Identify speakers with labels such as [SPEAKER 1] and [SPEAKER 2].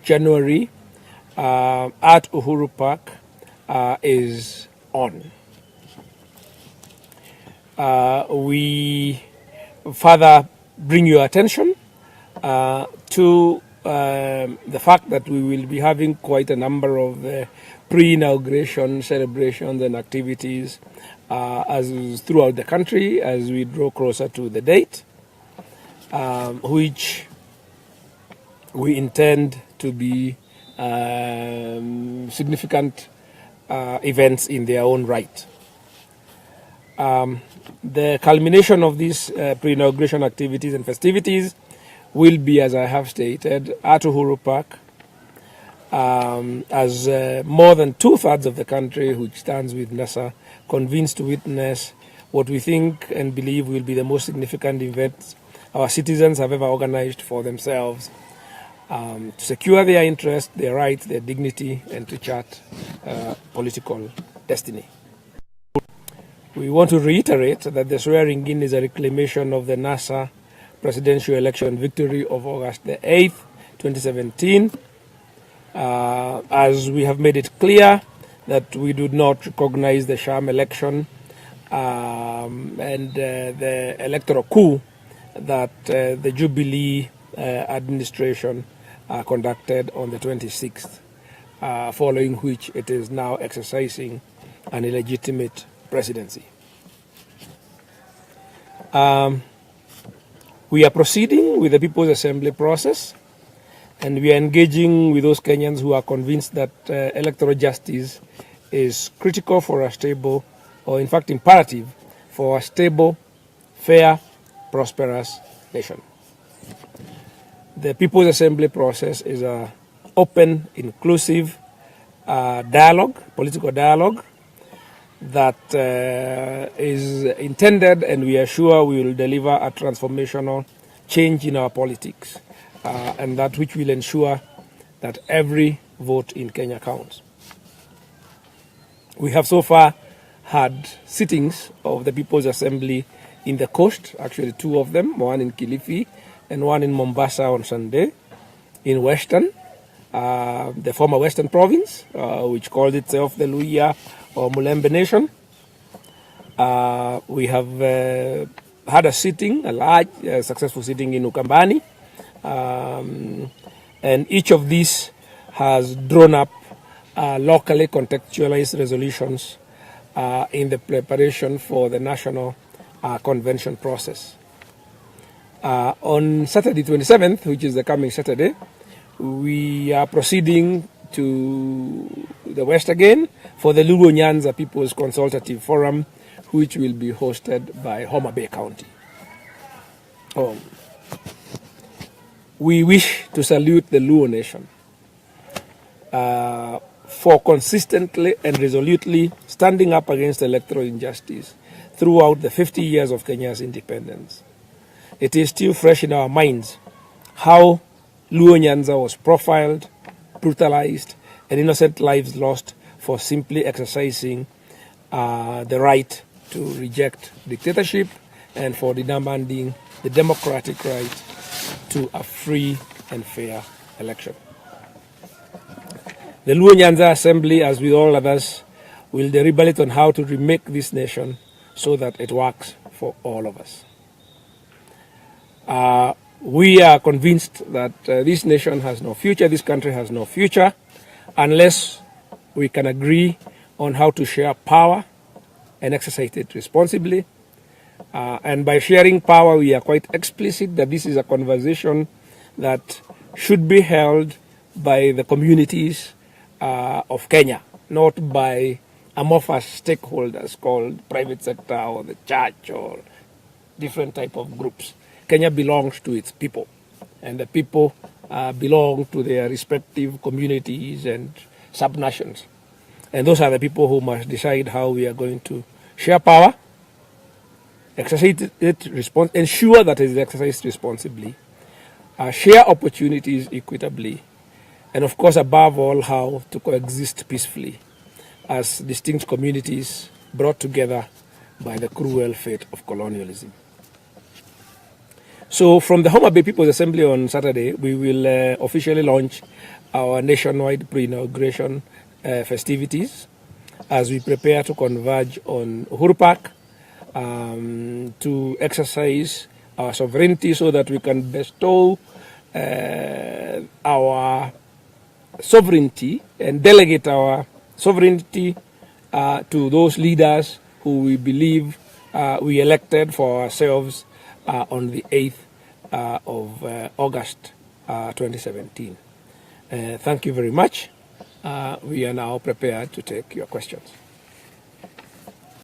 [SPEAKER 1] January at Uhuru Park is on. We further bring your attention to the fact that we will be having quite a number of pre-inauguration celebrations and activities as throughout the country as we draw closer to the date, which we intend to be significant events in their own right. The culmination of these pre-inauguration activities and festivities will be, as I have stated, at Uhuru Park, as more than 2/3 of the country, which stands with NASA, convenes to witness what we think and believe will be the most significant event our citizens have ever organized for themselves, to secure their interests, their rights, their dignity, and to chart political destiny. We want to reiterate that the swearing in is a reclamation of the NASA presidential election victory of August the 8th, 2017, as we have made it clear that we do not recognize the sham election and the electoral coup that the Jubilee administration conducted on the 26th, following which it is now exercising an illegitimate presidency. We are proceeding with the People's Assembly process, and we are engaging with those Kenyans who are convinced that electoral justice is critical for a stable, or in fact imperative, for a stable, fair, prosperous nation. The People's Assembly process is an open, inclusive dialogue, political dialogue, that is intended, and we are sure we will deliver a transformational change in our politics, and that which will ensure that every vote in Kenya counts. We have so far had sittings of the People's Assembly in the coast, actually 2 of them, one in Kilifi and one in Mombasa on Sunday, in Western, the former Western province, which called itself the Luhya or Mulembe Nation. We have had a sitting, a large, successful sitting in Ukambani, and each of these has drawn up locally contextualized resolutions in the preparation for the national convention process. On Saturday 27th, which is the coming Saturday, we are proceeding to the West again for the Luo Nyanza People's Consultative Forum, which will be hosted by Homa Bay County. We wish to salute the Luo Nation for consistently and resolutely standing up against electoral injustice throughout the 50 years of Kenya's independence. It is still fresh in our minds how Luo Nyanza was profiled, brutalized, and innocent lives lost for simply exercising the right to reject dictatorship and for demanding the democratic right to a free and fair election. The Luo Nyanza Assembly, as with all others, will deliberate on how to remake this nation so that it works for all of us. We are convinced that this nation has no future, this country has no future, unless we can agree on how to share power and exercise it responsibly. And by sharing power, we are quite explicit that this is a conversation that should be held by the communities of Kenya, not by amorphous stakeholders called private sector or the church or different type of groups. Kenya belongs to its people, and the people belong to their respective communities and sub-nations. And those are the people who must decide how we are going to share power, exercise it, ensure that it is exercised responsibly, share opportunities equitably, and of course, above all, how to coexist peacefully as distinct communities brought together by the cruel fate of colonialism. So from the Homa Bay People's Assembly on Saturday, we will officially launch our nationwide pre-inauguration festivities as we prepare to converge on Uhuru Park to exercise our sovereignty so that we can bestow our sovereignty and delegate our sovereignty to those leaders who we believe we elected for ourselves on the 8th of August 2017. Thank you very much. We are now prepared to take your questions.